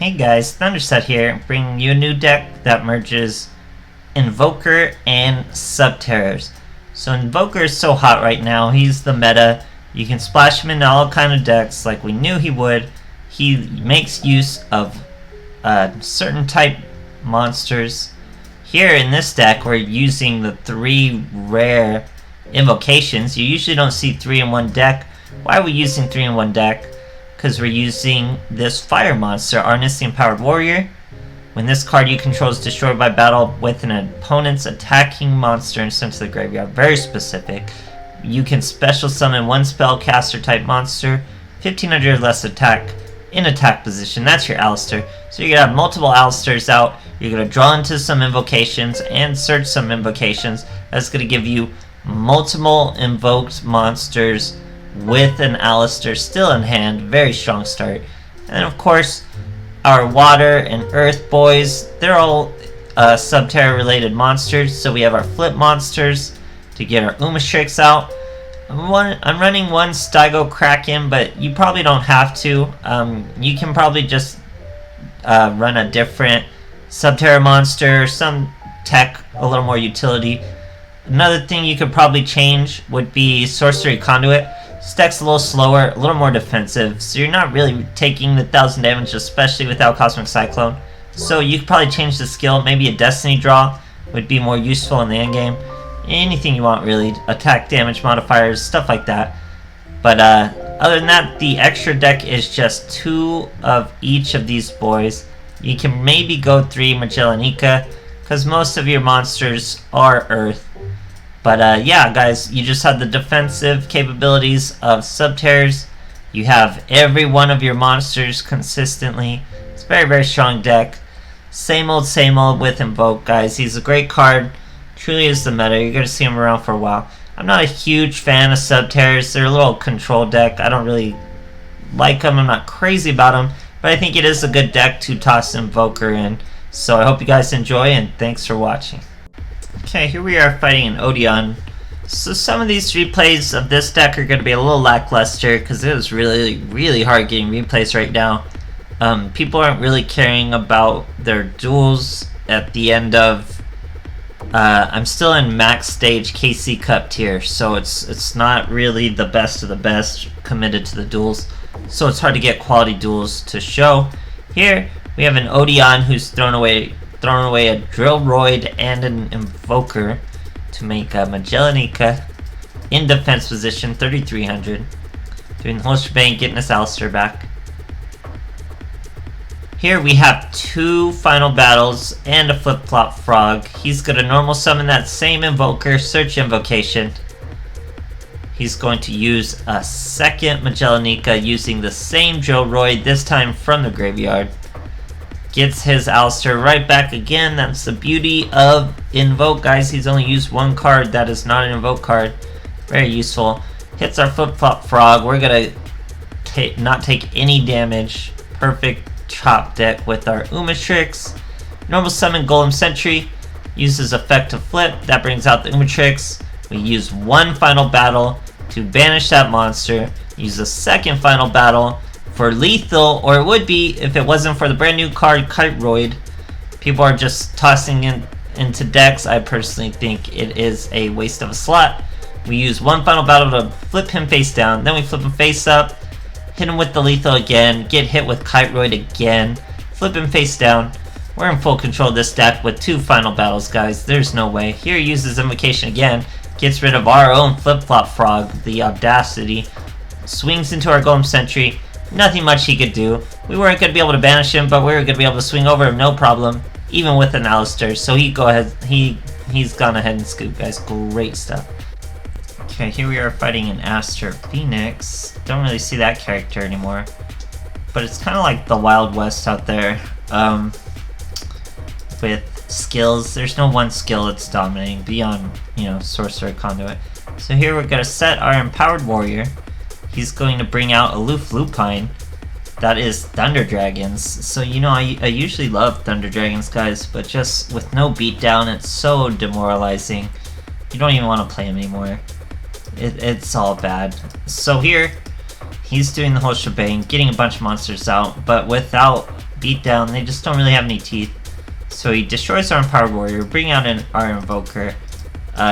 Hey guys, Thunderset here, bringing you a new deck that merges Invoker and Subterrors. So Invoker is so hot right now, he's the meta. You can splash him into all kind of decks like we knew he would. He makes use of certain type monsters. Here in this deck, we're using the 3 rare invocations. You usually don't see 3 in one deck. Why are we using 3 in one deck? Because we're using this fire monster, Arnistic Empowered Warrior. When this card you control is destroyed by battle with an opponent's attacking monster and sent to the graveyard, very specific. You can special summon one spellcaster type monster, 1500 or less attack, in attack position. That's your Alistair. So you're going to have multiple Alistairs out. You're going to draw into some invocations and search some invocations. That's going to give you multiple invoked monsters with an Alistair still in hand. Very strong start. And of course, our water and earth boys, they're all Subterror related monsters. So we have our flip monsters to get our Umastrix out. I'm running one Stygo Kraken, but you probably don't have to. You can probably just run a different Subterror monster, some tech, a little more utility. Another thing you could probably change would be Sorcery Conduit. This deck's a little slower, a little more defensive, so you're not really taking the 1000 damage, especially without Cosmic Cyclone. So you could probably change the skill. Maybe a Destiny draw would be more useful in the endgame. Anything you want, really. Attack damage modifiers, stuff like that. But other than that, the extra deck is just 2 of each of these boys. You can maybe go 3 Magellanica, because most of your monsters are Earth. But yeah, guys, you just have the defensive capabilities of Subterrors. You have every one of your monsters consistently. It's a very, very strong deck. Same old with Invoke, guys. He's a great card. Truly is the meta. You're going to see him around for a while. I'm not a huge fan of Subterrors. They're a little control deck. I don't really like them. I'm not crazy about them. But I think it is a good deck to toss Invoker in. So I hope you guys enjoy, and thanks for watching. Okay, here we are fighting an Odeon. So some of these replays of this deck are going to be a little lackluster because it is really, really hard getting replays right now. People aren't really caring about their duels at the end of... I'm still in max stage KC Cup tier, so it's not really the best of the best committed to the duels. So it's hard to get quality duels to show. Here we have an Odeon who's thrown away a Drillroid and an Invoker to make a Magellanica in defense position, 3300. Doing the whole shebang, getting his Alistair back. Here we have 2 final battles and a flip-flop frog. He's going to normal summon that same Invoker, search invocation. He's going to use a second Magellanica using the same Drillroid, this time from the graveyard. Gets his Alistair right back again. That's the beauty of Invoke, guys. He's only used 1 card that is not an Invoke card. Very useful. Hits our flip-flop frog. We're going to not take any damage. Perfect chop deck with our Umastrix. Normal summon Golem Sentry. Uses effect to flip. That brings out the Umastrix. We use 1 final battle to banish that monster. Use a second final battle for lethal, or it would be if it wasn't for the brand new card Kiteroid. People are just tossing into decks. I personally think it is a waste of a slot. We use 1 final battle to flip him face down, then we flip him face up, hit him with the lethal again, get hit with Kiteroid again, flip him face down. We're in full control of this deck with 2 final battles, guys. There's no way. Here he uses invocation again, gets rid of our own flip-flop frog, the audacity, swings into our Golem Sentry. Nothing much he could do. We weren't going to be able to banish him, but we were going to be able to swing over him, no problem, even with an Alistair. So he's gone ahead and scoop, guys. Great stuff. Okay, here we are fighting an Aster Phoenix. Don't really see that character anymore, but it's kind of like the Wild West out there. With skills, there's no one skill that's dominating beyond, Sorcerer Conduit. So here we're going to set our Empowered Warrior. He's going to bring out Aloof Lupine. That is Thunder Dragons. So, I usually love Thunder Dragons, guys, but just with no beatdown, it's so demoralizing. You don't even want to play him anymore. It's all bad. So here, he's doing the whole shebang, getting a bunch of monsters out, but without beat down. They just don't really have any teeth. So he destroys our Empowered Warrior, bring out our Invoker.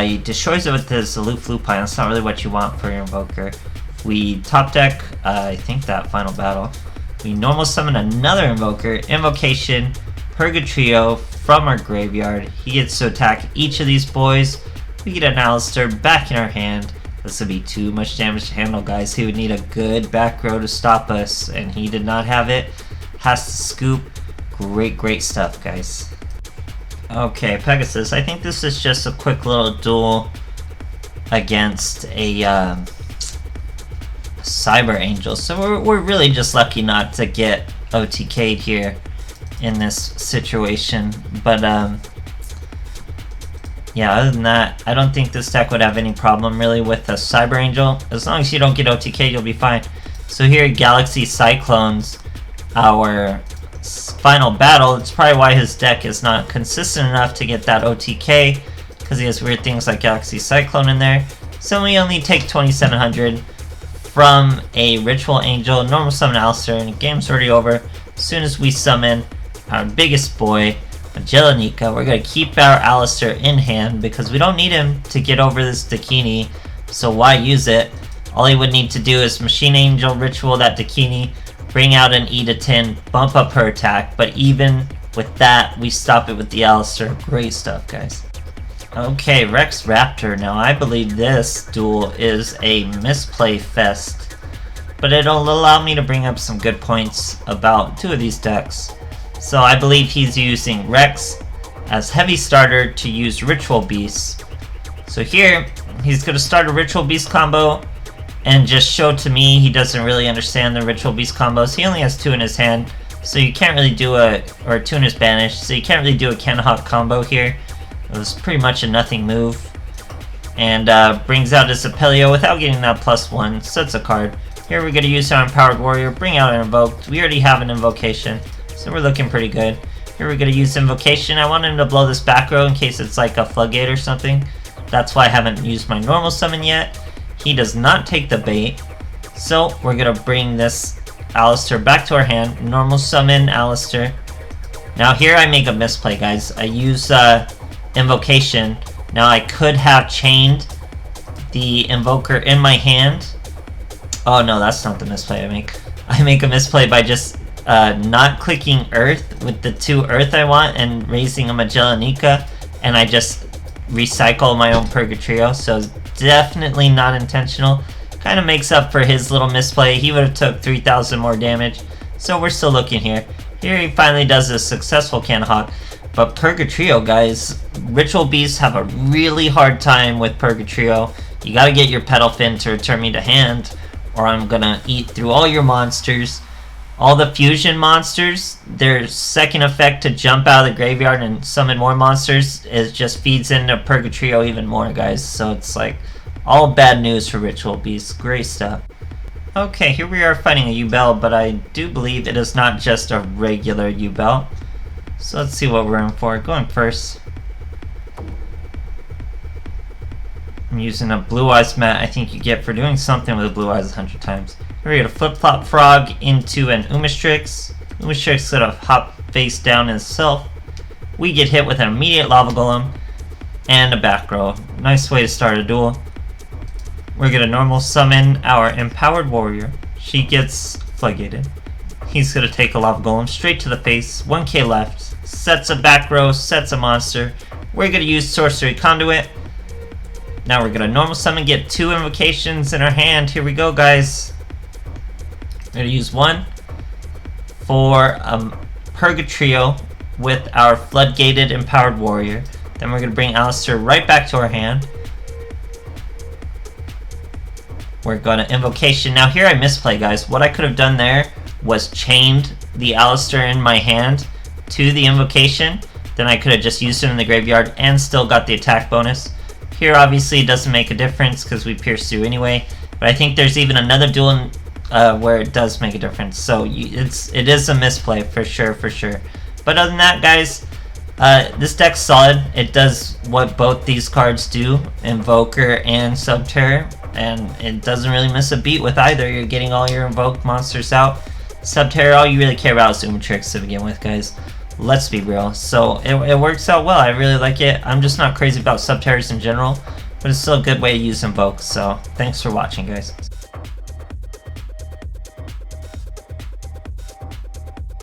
He destroys it with his Aloof Lupine. That's not really what you want for your Invoker. We top deck, I think that final battle. We normal summon another Invoker, Invocation, Purgatrio from our graveyard. He gets to attack each of these boys. We get an Alistair back in our hand. This would be too much damage to handle, guys. He would need a good back row to stop us, and he did not have it. Has to scoop. Great stuff, guys. Okay, Pegasus, I think this is just a quick little duel against a Cyber Angel. So we're really just lucky not to get OTK'd here in this situation. But yeah, other than that, I don't think this deck would have any problem really with a Cyber Angel. As long as you don't get OTK'd, you'll be fine. So here, Galaxy Cyclones, our final battle. It's probably why his deck is not consistent enough to get that OTK, because he has weird things like Galaxy Cyclone in there. So we only take 2700 from a Ritual Angel, normal summon Alistair, and the game's already over. As soon as we summon our biggest boy, Angelica, we're going to keep our Alistair in hand because we don't need him to get over this Dakini, so why use it? All he would need to do is Machine Angel Ritual that Dakini, bring out an E to 10, bump up her attack, but even with that, we stop it with the Alistair. Great stuff, guys. Okay, Rex Raptor. Now, I believe this duel is a misplay fest, but it'll allow me to bring up some good points about two of these decks. So I believe he's using Rex as heavy starter to use Ritual Beast. So here, he's going to start a Ritual Beast combo and just show to me he doesn't really understand the Ritual Beast combos. He only has 2 in his hand, so you can't really do or 2 in his banish, so you can't really do a Canahawk combo here. It was pretty much a nothing move. And brings out his Apelio without getting that +1, sets a card. Here we're going to use our Empowered Warrior, bring out an Invoked. We already have an Invocation, so we're looking pretty good. Here we're going to use Invocation. I want him to blow this back row in case it's like a Floodgate or something. That's why I haven't used my normal summon yet. He does not take the bait, so we're going to bring this Alistair back to our hand. Normal summon Alistair. Now here I make a misplay, guys. I use Invocation. Now I could have chained the Invoker in my hand. Oh no, that's not the misplay I make. I make a misplay by just not clicking Earth with the 2 Earth I want and raising a Magellanico, and I just recycle my own Purgatrio, so definitely not intentional. Kind of makes up for his little misplay. He would have took 3000 more damage, so we're still looking here. Here he finally does a successful Canahawk, but Purgatrio, guys, Ritual Beasts have a really hard time with Purgatrio. You gotta get your Petal Fin to return me to hand, or I'm gonna eat through all your monsters. All the fusion monsters, their second effect to jump out of the graveyard and summon more monsters, it just feeds into Purgatrio even more, guys. So it's like all bad news for Ritual Beasts. Great stuff. Okay, here we are fighting a U-Bell, but I do believe it is not just a regular U-Bell. So let's see what we're in for. Going first, I'm using a Blue Eyes mat. I think you get for doing something with a Blue Eyes 100 times. Here we get a Flip-Flop Frog into an Umistrix. Umistrix gonna hop face down himself. We get hit with an immediate Lava Golem and a back row. Nice way to start a duel. We're gonna normal summon our Empowered Warrior. She gets Floodgated. He's gonna take a Lava Golem straight to the face. 1k left. Sets a back row, sets a monster. We're gonna use Sorcery Conduit. Now we're gonna normal summon, get 2 invocations in our hand. Here we go, guys. We're gonna use 1 for Purgatrio with our Floodgated Empowered Warrior. Then we're gonna bring Alistair right back to our hand. We're gonna Invocation. Now here I misplay, guys. What I could have done there was chained the Alistair in my hand to the Invocation. Then I could have just used him in the graveyard and still got the attack bonus. Here obviously it doesn't make a difference because we pierce through anyway. But I think there's even another duel where it does make a difference. So it is a misplay for sure, for sure. But other than that, guys, this deck's solid. It does what both these cards do, Invoker and Subterror, and it doesn't really miss a beat with either. You're getting all your invoked monsters out. Subterror, all you really care about is Tricks to begin with, guys. Let's be real. So it works out well. I really like it. I'm just not crazy about Subterrors in general, but it's still a good way to use Invoke. So thanks for watching, guys.